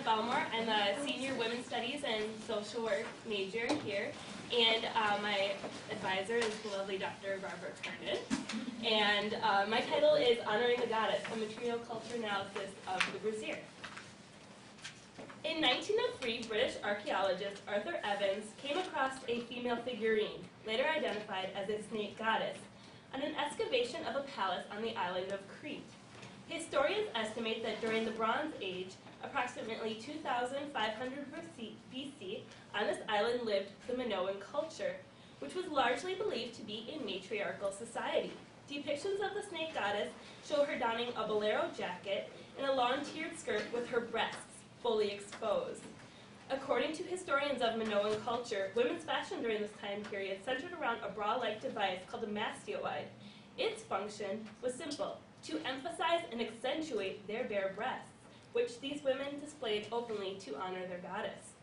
Belmore. I'm a senior women's studies and social work major here. And my advisor is the lovely Dr. Barbara Kernan. And my title is Honoring the Goddess, a Material Culture Analysis of the Brassiere. In 1903, British archaeologist Arthur Evans came across a female figurine, later identified as a snake goddess, on an excavation of a palace on the island of Crete. Historians estimate that during the Bronze Age, approximately 2,500 BC, on this island lived the Minoan culture, which was largely believed to be a matriarchal society. Depictions of the snake goddess show her donning a bolero jacket and a long tiered skirt with her breasts fully exposed. According to historians of Minoan culture, women's fashion during this time period centered around a bra-like device called a mastioide. Its function was simple: to emphasize and accentuate their bare breasts, which these women displayed openly to honor their goddess.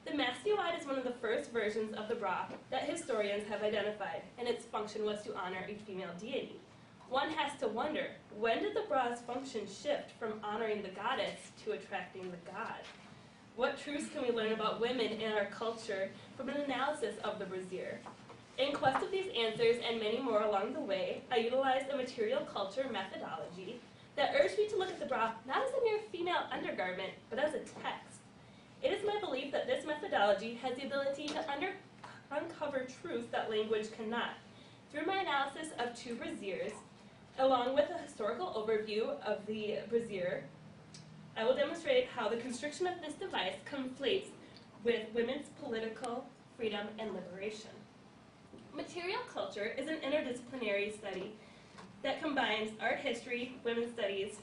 The mastioide is one of the first versions of the bra that historians have identified, and its function was to honor a female deity. One has to wonder, when did the bra's function shift from honoring the goddess to attracting the god? What truths can we learn about women in our culture from an analysis of the brassiere? In quest of these answers and many more along the way, I utilized a material culture methodology that urged me to look at the bra not as a mere female undergarment, but as a text. It is my belief that this methodology has the ability to uncover truths that language cannot. Through my analysis of two brassieres, along with a historical overview of the brassiere, I will demonstrate how the constriction of this device conflates with women's political freedom and liberation. Material culture is an interdisciplinary study that combines art history, women's studies,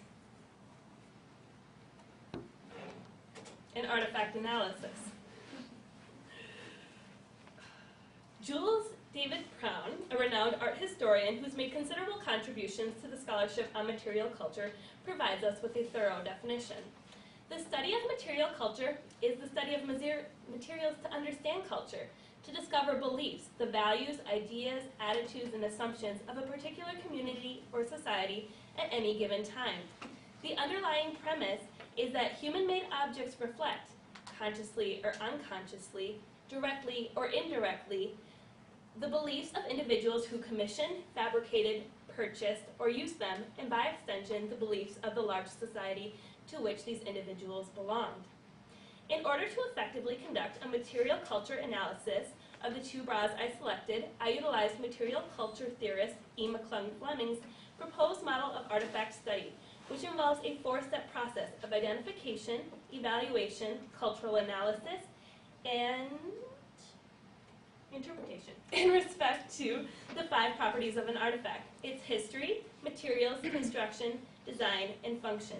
and artifact analysis. Jules David Brown, a renowned art historian who's made considerable contributions to the scholarship on material culture, provides us with a thorough definition. The study of material culture is the study of materials to understand culture, to discover beliefs, the values, ideas, attitudes, and assumptions of a particular community or society at any given time. The underlying premise is that human-made objects reflect, consciously or unconsciously, directly or indirectly, the beliefs of individuals who commissioned, fabricated, purchased, or used them, and by extension, the beliefs of the large society to which these individuals belonged. In order to effectively conduct a material culture analysis of the two bras I selected, I utilized material culture theorist E. McClung-Fleming's proposed model of artifact study, which involves a four-step process of identification, evaluation, cultural analysis, and interpretation in respect to the five properties of an artifact: its history, materials, construction, design, and function.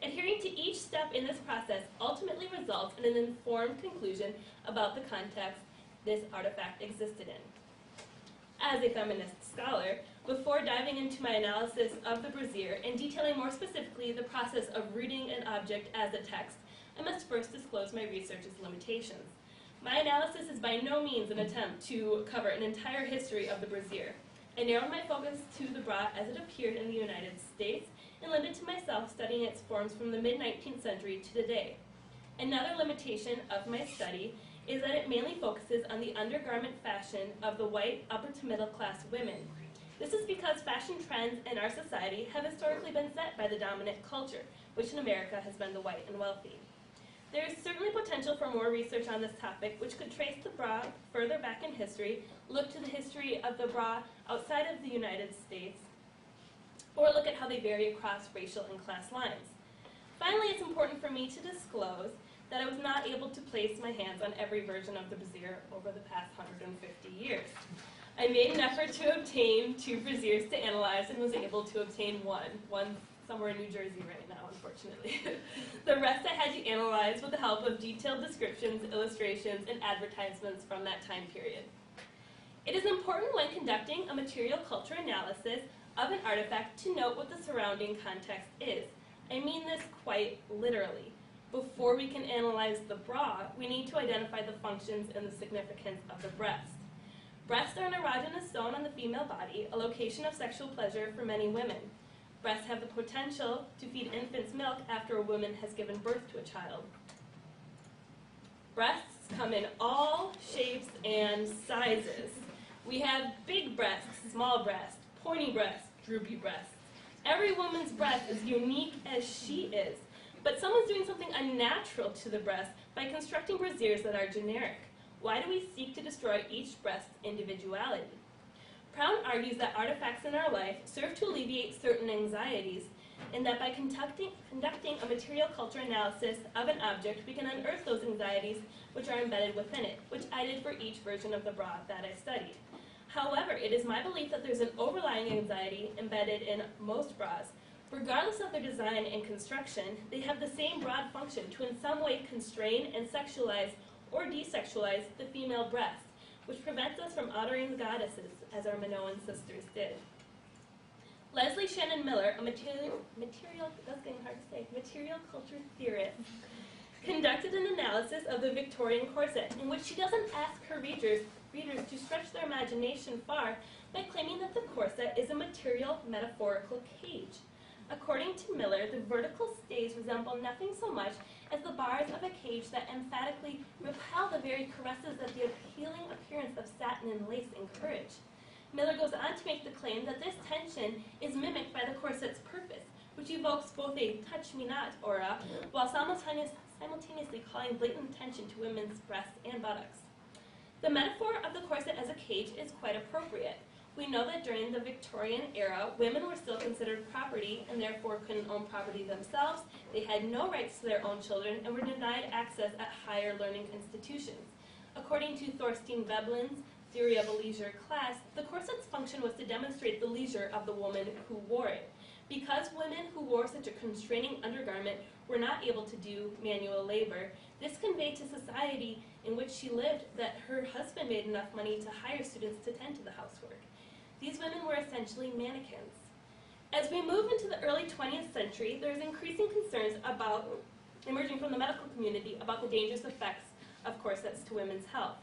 Adhering to each step in this process ultimately results in an informed conclusion about the context this artifact existed in. As a feminist scholar, before diving into my analysis of the brassiere and detailing more specifically the process of reading an object as a text, I must first disclose my research's limitations. My analysis is by no means an attempt to cover an entire history of the brassiere. I narrowed my focus to the bra as it appeared in the United States and limited to myself studying its forms from the mid-19th century to today. Another limitation of my study is that it mainly focuses on the undergarment fashion of the white upper to middle class women. This is because fashion trends in our society have historically been set by the dominant culture, which in America has been the white and wealthy. There is certainly potential for more research on this topic, which could trace the bra further back in history, look to the history of the bra outside of the United States, or look at how they vary across racial and class lines. Finally, it's important for me to disclose that I was not able to place my hands on every version of the brassiere over the past 150 years. I made an effort to obtain two brassieres to analyze and was able to obtain one somewhere in New Jersey right now, unfortunately. The rest I had to analyze with the help of detailed descriptions, illustrations, and advertisements from that time period. It is important when conducting a material culture analysis of an artifact to note what the surrounding context is. I mean this quite literally. Before we can analyze the bra, we need to identify the functions and the significance of the breast. Breasts are an erogenous zone on the female body, a location of sexual pleasure for many women. Breasts have the potential to feed infants milk after a woman has given birth to a child. Breasts come in all shapes and sizes. We have big breasts, small breasts, pointy breasts, droopy breasts. Every woman's breast is unique as she is, but someone's doing something unnatural to the breast by constructing brasiers that are generic. Why do we seek to destroy each breast's individuality? Brown argues that artifacts in our life serve to alleviate certain anxieties, and that by conducting a material culture analysis of an object, we can unearth those anxieties which are embedded within it, which I did for each version of the bra that I studied. However, it is my belief that there's an overlying anxiety embedded in most bras. Regardless of their design and construction, they have the same broad function to in some way constrain and sexualize or desexualize the female breast, which prevents us from honoring the goddesses, as our Minoan sisters did. Leslie Shannon Miller, a material culture theorist, conducted an analysis of the Victorian corset, in which she doesn't ask her readers to stretch their imagination far by claiming that the corset is a material metaphorical cage. According to Miller, the vertical stays resemble nothing so much as the bars of a cage that emphatically repel the very caresses that the appealing appearance of satin and lace encourage. Miller goes on to make the claim that this tension is mimicked by the corset's purpose, which evokes both a touch-me-not aura, while simultaneously calling blatant attention to women's breasts and buttocks. The metaphor of the corset as a cage is quite appropriate. We know that during the Victorian era, women were still considered property and therefore couldn't own property themselves. They had no rights to their own children and were denied access at higher learning institutions. According to Thorstein Veblen's theory of a leisure class, the corset's function was to demonstrate the leisure of the woman who wore it. Because women who wore such a constraining undergarment were not able to do manual labor, this conveyed to society in which she lived that her husband made enough money to hire students to tend to the housework. These women were essentially mannequins. As we move into the early 20th century, there is increasing concerns emerging from the medical community about the dangerous effects of corsets to women's health.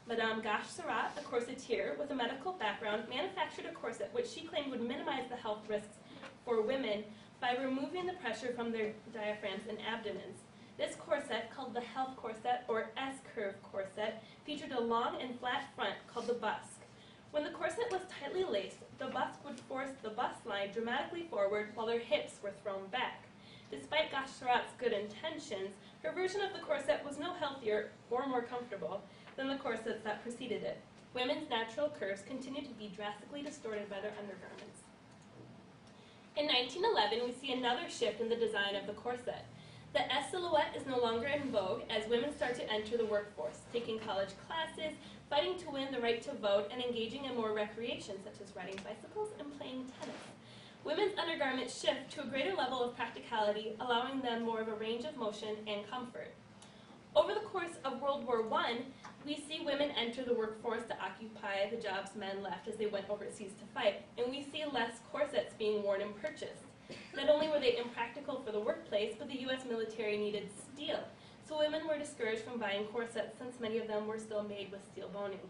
Madame Gauche-Surrat, a corsetier with a medical background, manufactured a corset which she claimed would minimize the health risks for women by removing the pressure from their diaphragms and abdomens. This corset, called the health corset or S-curve corset, featured a long and flat front called the busk. When the corset was tightly laced, the busk would force the bust line dramatically forward while their hips were thrown back. Despite Gauche-Surrat's good intentions, her version of the corset was no healthier or more comfortable than the corsets that preceded it. Women's natural curves continued to be drastically distorted by their undergarments. In 1911, we see another shift in the design of the corset. The S silhouette is no longer in vogue as women start to enter the workforce, taking college classes, fighting to win the right to vote, and engaging in more recreation, such as riding bicycles and playing tennis. Women's undergarments shift to a greater level of practicality, allowing them more of a range of motion and comfort. Over the course of World War I, we see women enter the workforce to occupy the jobs men left as they went overseas to fight, and we see less corsets being worn and purchased. Not only were they impractical for the workplace, but the U.S. military needed steel, so women were discouraged from buying corsets since many of them were still made with steel boning.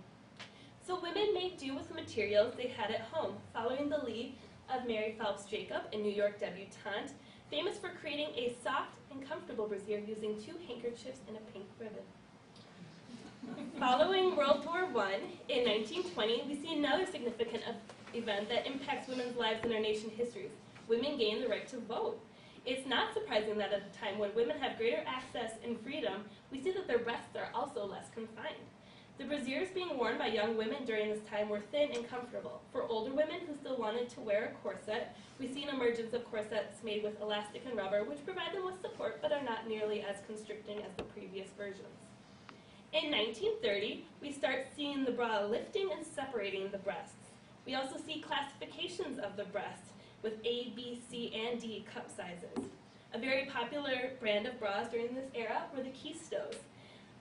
So women made do with the materials they had at home, following the lead of Mary Phelps Jacob, a New York debutante, famous for creating a soft and comfortable brassiere using 2 handkerchiefs and a pink ribbon. Following World War I, in 1920, we see another significant event that impacts women's lives in our nation's histories. Women gain the right to vote. It's not surprising that at a time when women have greater access and freedom, we see that their breasts are also less confined. The brassieres being worn by young women during this time were thin and comfortable. For older women who still wanted to wear a corset, we see an emergence of corsets made with elastic and rubber, which provide them with support but are not nearly as constricting as the previous versions. In 1930, we start seeing the bra lifting and separating the breasts. We also see classifications of the breast with A, B, C, and D cup sizes. A very popular brand of bras during this era were the Capstones.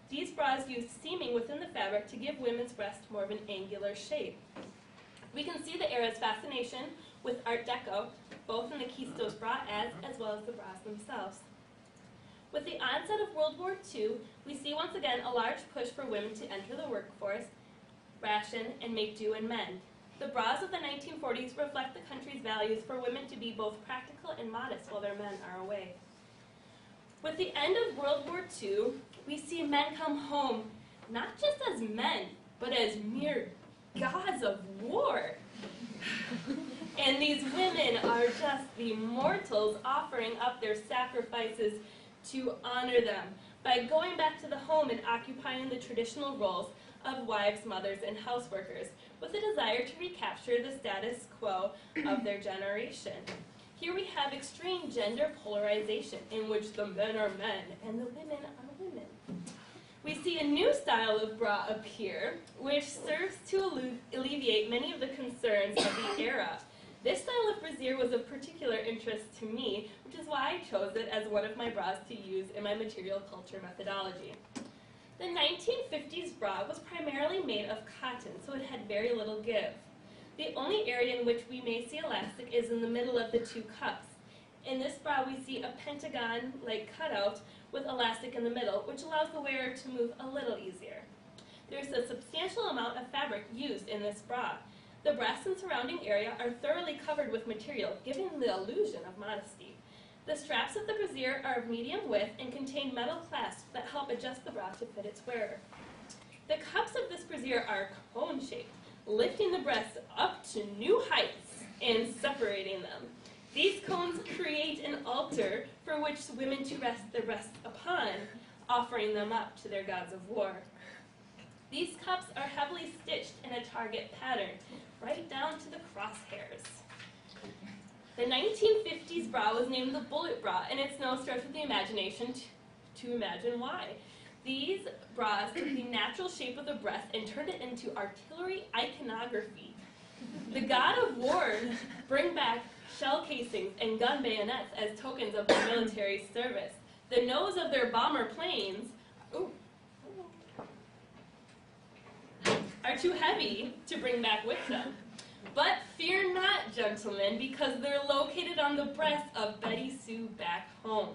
These bras used seaming within the fabric to give women's breasts more of an angular shape. We can see the era's fascination with Art Deco, both in the Capstone's bra ads as well as the bras themselves. With the onset of World War II, we see once again a large push for women to enter the workforce, ration, and make do in men. The bras of the 1940s reflect the country's values for women to be both practical and modest while their men are away. With the end of World War II, we see men come home not just as men, but as mere gods of war. And these women are just the mortals offering up their sacrifices to honor them by going back to the home and occupying the traditional roles of wives, mothers, and houseworkers with a desire to recapture the status quo of their generation. Here we have extreme gender polarization in which the men are men and the women are women. We see a new style of bra appear, which serves to alleviate many of the concerns of the era. This style of brassiere was of particular interest to me, which is why I chose it as one of my bras to use in my material culture methodology. The 1950s bra was primarily made of cotton, so it had very little give. The only area in which we may see elastic is in the middle of the two cups. In this bra, we see a pentagon-like cutout with elastic in the middle, which allows the wearer to move a little easier. There's a substantial amount of fabric used in this bra. The breasts and surrounding area are thoroughly covered with material, giving the illusion of modesty. The straps of the brassiere are of medium width and contain metal clasps that help adjust the bra to fit its wearer. The cups of this brassiere are cone-shaped, lifting the breasts up to new heights and separating them. These cones create an altar for which women to rest their breasts upon, offering them up to their gods of war. These cups are heavily stitched in a target pattern, right down to the crosshairs. The 1950s bra was named the bullet bra, and it's no stretch of the imagination to imagine why. These bras took the natural shape of the breast and turned it into artillery iconography. The god of war bring back shell casings and gun bayonets as tokens of their military service. The nose of their bomber planes are too heavy to bring back with them. But fear not, gentlemen, because they're located on the breast of Betty Sue back home.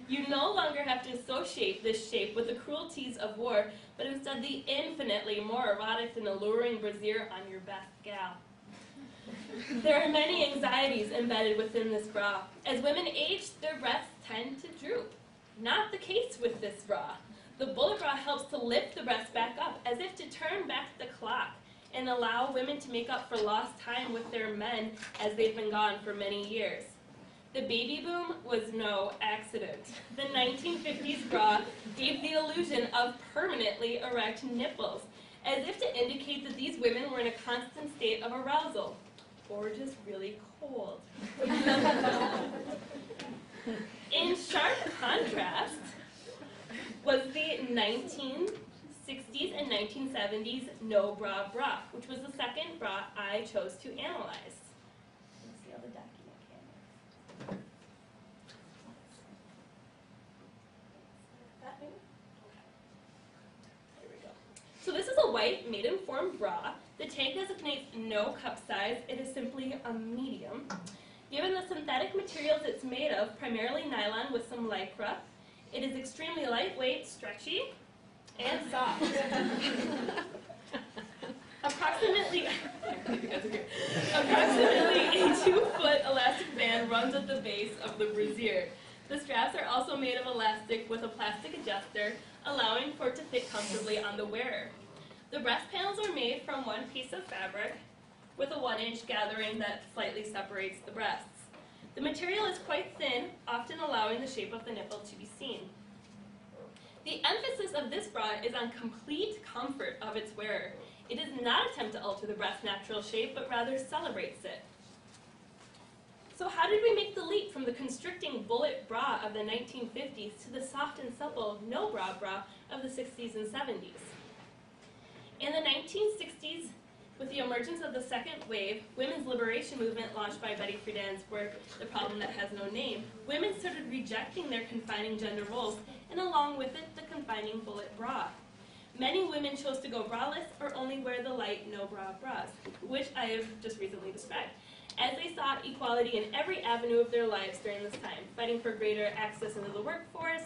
You no longer have to associate this shape with the cruelties of war, but instead the infinitely more erotic and alluring brassiere on your best gal. There are many anxieties embedded within this bra. As women age, their breasts tend to droop. Not the case with this bra. The bullet bra helps to lift the breast back up, as if to turn back the clock and allow women to make up for lost time with their men as they've been gone for many years. The baby boom was no accident. The 1950s bra gave the illusion of permanently erect nipples, as if to indicate that these women were in a constant state of arousal, or just really cold. In sharp contrast was the 1960s and 1970s no bra bra, which was the second bra I chose to analyze. Let's see how the document can. Here we go. So this is a white maiden-form bra. The tag designates no cup size. It is simply a medium. Given the synthetic materials it's made of, primarily nylon with some lycra, it is extremely lightweight, stretchy, and soft. Approximately a 2-foot elastic band runs at the base of the brassiere. The straps are also made of elastic with a plastic adjuster, allowing for it to fit comfortably on the wearer. The breast panels are made from one piece of fabric with a 1-inch gathering that slightly separates the breasts. The material is quite thin, often allowing the shape of the nipple to be seen. The emphasis of this bra is on complete comfort of its wearer. It does not attempt to alter the breast's natural shape, but rather celebrates it. So how did we make the leap from the constricting bullet bra of the 1950s to the soft and supple no bra bra of the 60s and 70s? In the 1960s, with the emergence of the second wave, women's liberation movement launched by Betty Friedan's work, The Problem That Has No Name, women started rejecting their confining gender roles, and along with it, the confining bullet bra. Many women chose to go braless or only wear the light no bra bras, which I have just recently described, as they sought equality in every avenue of their lives during this time, fighting for greater access into the workforce,